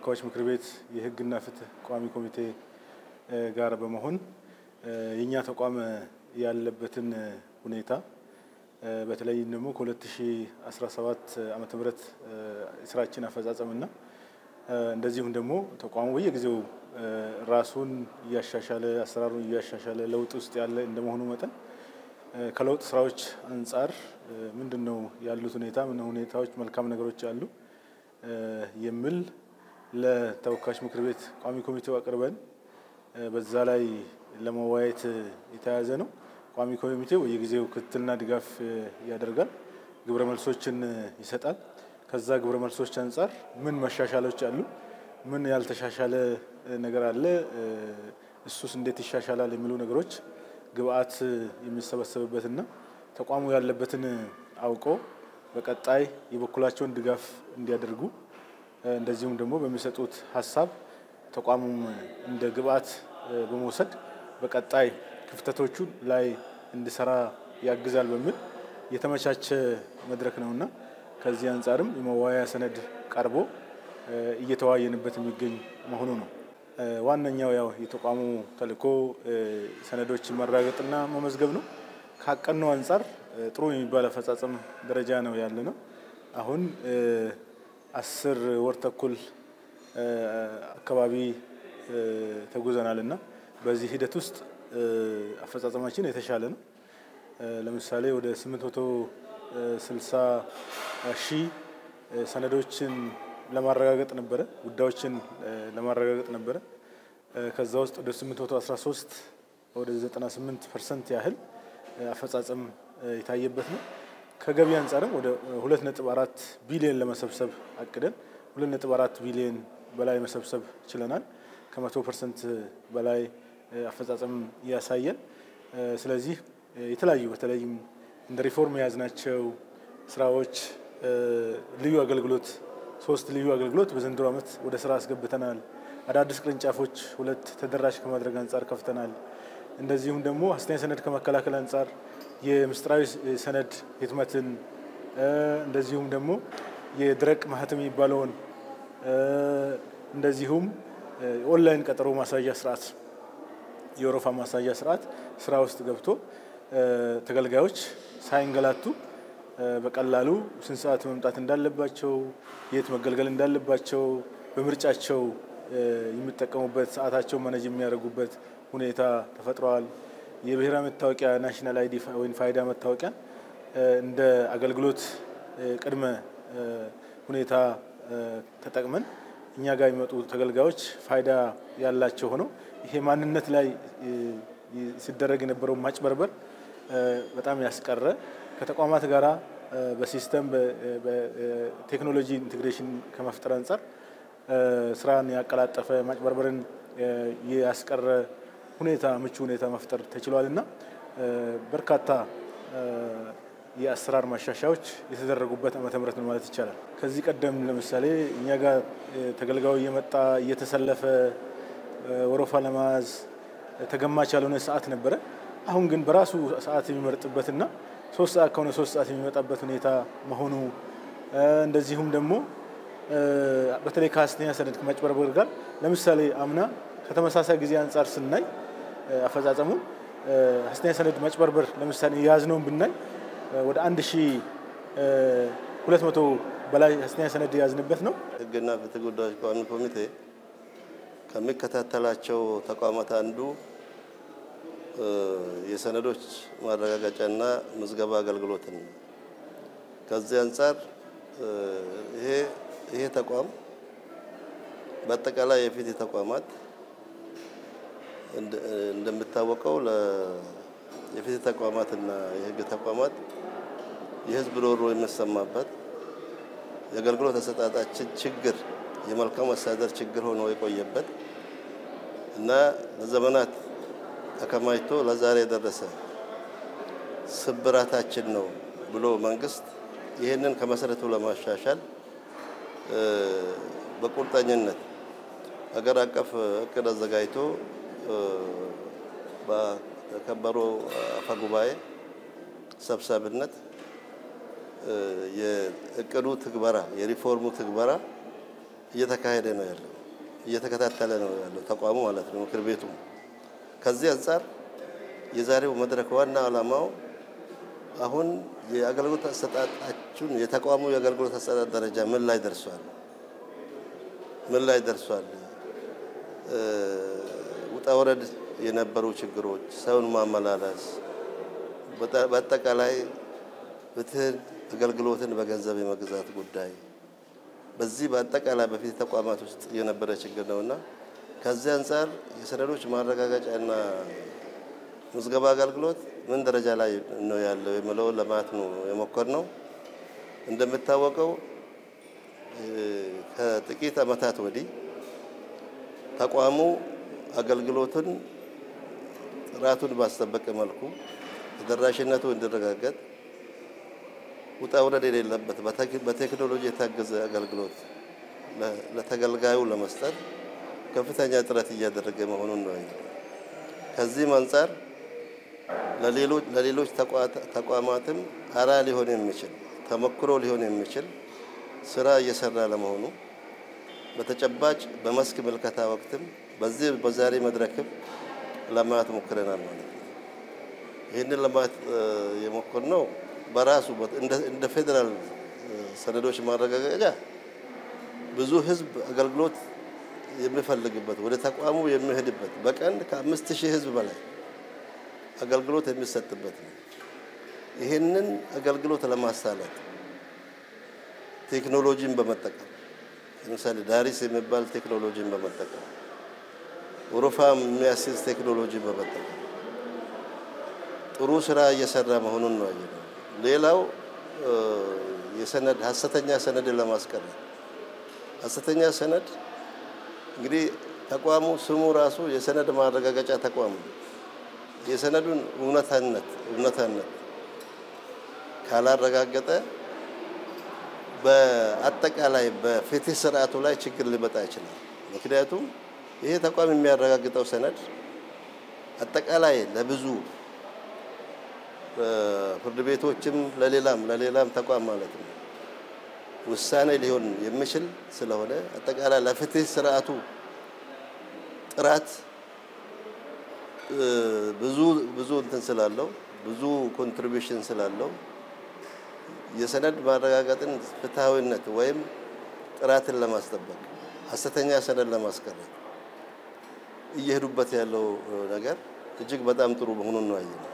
ተወካዮች ምክር ቤት የህግና ፍትህ ቋሚ ኮሚቴ ጋር በመሆን የኛ ተቋም ያለበትን ሁኔታ በተለይ ደግሞ ከ2017 ዓመተ ምህረት ስራችን አፈጻጸምና እንደዚሁም ደግሞ ተቋሙ በየጊዜው ራሱን ያሻሻለ አሰራሩን ያሻሻለ ለውጥ ውስጥ ያለ እንደመሆኑ መጠን ከለውጥ ስራዎች አንፃር ምንድነው ያሉት ሁኔታ ምን ሁኔታዎች መልካም ነገሮች አሉ የሚል ለተወካዮች ምክር ቤት ቋሚ ኮሚቴው አቅርበን በዛ ላይ ለመወያየት የተያዘ ነው። ቋሚ ኮሚቴው በየጊዜው ክትትልና ድጋፍ ያደርጋል፣ ግብረ መልሶችን ይሰጣል። ከዛ ግብረ መልሶች አንፃር ምን መሻሻሎች አሉ፣ ምን ያልተሻሻለ ነገር አለ፣ እሱስ እንዴት ይሻሻላል የሚሉ ነገሮች ግብአት የሚሰበሰብበትና ተቋሙ ያለበትን አውቆ በቀጣይ የበኩላቸውን ድጋፍ እንዲያደርጉ እንደዚሁም ደግሞ በሚሰጡት ሐሳብ ተቋሙ እንደ ግብአት በመውሰድ በቀጣይ ክፍተቶቹ ላይ እንዲሰራ ያግዛል በሚል የተመቻቸ መድረክ ነውና ከዚህ አንፃርም የመወያያ ሰነድ ቀርቦ እየተወያየንበት የሚገኝ መሆኑ ነው። ዋነኛው ያው የተቋሙ ተልዕኮ ሰነዶችን ማረጋገጥና መመዝገብ ነው። ካቀነው አንፃር ጥሩ የሚባል አፈጻጸም ደረጃ ነው ያለነው። አሁን 10 ወር ተኩል አካባቢ ተጉዘናልና በዚህ ሂደት ውስጥ አፈጻጸማችን የተሻለ ነው። ለምሳሌ ወደ 860 ሺህ ሰነዶችን ለማረጋገጥ ነበረ፣ ጉዳዮችን ለማረጋገጥ ነበረ። ከዛ ውስጥ ወደ 813 ወደ 98% ያህል አፈጻጸም የታየበት ነው። ከገቢ አንፃርም ወደ 2.4 ቢሊዮን ለመሰብሰብ አቅደን 2.4 ቢሊዮን በላይ መሰብሰብ ችለናል። ከ100% በላይ አፈጻጸም ያሳየን። ስለዚህ የተለያዩ በተለይም እንደ ሪፎርም ያዝናቸው ስራዎች ልዩ አገልግሎት 3 ልዩ አገልግሎት በዘንድሮ ዓመት ወደ ስራ አስገብተናል። አዳዲስ ቅርንጫፎች 2 ተደራሽ ከማድረግ አንፃር ከፍተናል። እንደዚሁም ደግሞ ሐሰተኛ ሰነድ ከመከላከል አንፃር የምስጢራዊ ሰነድ ህትመትን እንደዚሁም ደግሞ የደረቅ ማህተም የሚባለውን እንደዚሁም ኦንላይን ቀጠሮ ማሳያ ስርዓት የወረፋ ማሳያ ስርዓት ስራ ውስጥ ገብቶ ተገልጋዮች ሳይንገላቱ በቀላሉ ስንት ሰዓት መምጣት እንዳለባቸው የት መገልገል እንዳለባቸው በምርጫቸው የሚጠቀሙበት ሰዓታቸው ማኔጅ የሚያደርጉበት ሁኔታ ተፈጥሯል። የብሔራዊ መታወቂያ ናሽናል አይዲ ወይም ፋይዳ መታወቂያ እንደ አገልግሎት ቅድመ ሁኔታ ተጠቅመን እኛ ጋር የሚመጡ ተገልጋዮች ፋይዳ ያላቸው ሆነው ይሄ ማንነት ላይ ሲደረግ የነበረው ማጭበርበር በጣም ያስቀረ ከተቋማት ጋራ በሲስተም በቴክኖሎጂ ኢንቴግሬሽን ከመፍጠር አንፃር ስራን ያቀላጠፈ ማጭበርበርን ያስቀረ ሁኔታ ምቹ ሁኔታ መፍጠር ተችሏልና በርካታ የአሰራር ማሻሻያዎች የተደረጉበት ዓመተ ምህረት ነው ማለት ይቻላል። ከዚህ ቀደም ለምሳሌ እኛ ጋር ተገልጋዩ እየመጣ እየተሰለፈ ወረፋ ለማዝ ተገማች ያልሆነ ሰዓት ነበረ። አሁን ግን በራሱ ሰዓት የሚመርጥበትና 3 ሰዓት ከሆነ 3 ሰዓት የሚመጣበት ሁኔታ መሆኑ እንደዚሁም ደግሞ በተለይ ከሐሰተኛ ሰነድ ከማጭበርበር ጋር ለምሳሌ አምና ከተመሳሳይ ጊዜ አንፃር ስናይ አፈጻጸሙ ሐሰተኛ ሰነድ ማጭበርበር ለምሳሌ ያዝነውን ብናይ ወደ 1200 በላይ ሐሰተኛ ሰነድ ያዝንበት ነው። ህግና ፍትህ ጉዳዮች ቋሚ ኮሚቴ ከሚከታተላቸው ተቋማት አንዱ የሰነዶች ማረጋገጫና ምዝገባ አገልግሎት ነው። ከዚህ አንፃር ይሄ ተቋም በአጠቃላይ የፍትህ ተቋማት እንደምታወቀው የፍትህ ተቋማትና የህግ ተቋማት የህዝብ ሮሮ የሚሰማበት የአገልግሎት አሰጣጣችን ችግር የመልካም አስተዳደር ችግር ሆኖ የቆየበት እና ለዘመናት ተከማችቶ ለዛሬ የደረሰ ስብራታችን ነው ብሎ መንግስት ይሄንን ከመሰረቱ ለማሻሻል በቁርጠኝነት ሀገር አቀፍ እቅድ አዘጋጅቶ በከበሮ አፈጉባኤ ሰብሳቢነት የእቅዱ ትግበራ የሪፎርሙ ትግበራ እየተካሄደ ነው ያለው እየተከታተለ ነው ያለው ተቋሙ ማለት ነው ምክር ቤቱ ከዚህ አንፃር የዛሬው መድረክ ዋና ዓላማው አሁን የአገልግሎት አሰጣጣችን የተቋሙ የአገልግሎት አሰጣጥ ደረጃ ምን ላይ ደርሷል ውጣ ወረድ የነበሩ ችግሮች ሰውን ማመላለስ በአጠቃላይ ፍትህ አገልግሎትን በገንዘብ የመግዛት ጉዳይ በዚህ በአጠቃላይ በፊት ተቋማት ውስጥ የነበረ ችግር ነውና ከዚህ አንፃር የሰነዶች ማረጋገጫና ምዝገባ አገልግሎት ምን ደረጃ ላይ ነው ያለው የሚለው ለማለት ነው የሞከርነው እንደምታወቀው ከጥቂት ዓመታት ወዲህ ተቋሙ አገልግሎትን ጥራቱን ባስጠበቀ መልኩ ተደራሽነቱ እንዲረጋገጥ ውጣ ወረድ የሌለበት በቴክኖሎጂ የታገዘ አገልግሎት ለተገልጋዩ ለመስጠት ከፍተኛ ጥረት እያደረገ መሆኑን ነው ከዚህ አንፃር ለሌሎች ተቋማትም አራ ሊሆን የሚችል ተመክሮ ሊሆን የሚችል ስራ እየሰራ ለመሆኑ በተጨባጭ በመስክ ምልከታ ወቅትም በዛሬ መድረክም ለማት ሞክረናል ማለት ነው ይሄንን ለማት የሞከርነው በራሱ እንደ ፌደራል ሰነዶች ማረጋገጫ ብዙ ህዝብ አገልግሎት የሚፈልግበት ወደ ተቋሙ የሚሄድበት በቀን ከ5000 ህዝብ በላይ አገልግሎት የሚሰጥበት ነው ይሄንን አገልግሎት ለማሳለጥ ቴክኖሎጂን በመጠቀም ለምሳሌ ዳሪስ የሚባል ቴክኖሎጂን በመጠቀም ወረፋም የሚያስይዝ ቴክኖሎጂን በመጠቀም ጥሩ ስራ እየሰራ መሆኑን ነው ያየነው ሌላው የሰነድ ሐሰተኛ ሰነድ ለማስቀረት ሐሰተኛ ሰነድ እንግዲህ ተቋሙ ስሙ ራሱ የሰነድ ማረጋገጫ ተቋም የሰነዱን እውነታነት ካላረጋገጠ በአጠቃላይ በፍትህ ስርዓቱ ላይ ችግር ሊመጣ ይችላል ምክንያቱም ይሄ ተቋም የሚያረጋግጠው ሰነድ አጠቃላይ ለብዙ ፍርድ ቤቶችም ለሌላም ተቋም ማለት ነው ውሳኔ ሊሆን የሚችል ስለሆነ አጠቃላይ ለፍትህ ስርዓቱ ጥራት ብዙ እንትን ስላለው ብዙ ኮንትሪቢዩሽን ስላለው የሰነድ ማረጋገጥን ፍትሃዊነት ወይም ጥራትን ለማስጠበቅ ሐሰተኛ ሰነድ ለማስቀረት እየሄዱበት ያለው ነገር እጅግ በጣም ጥሩ መሆኑን ነው ያየነው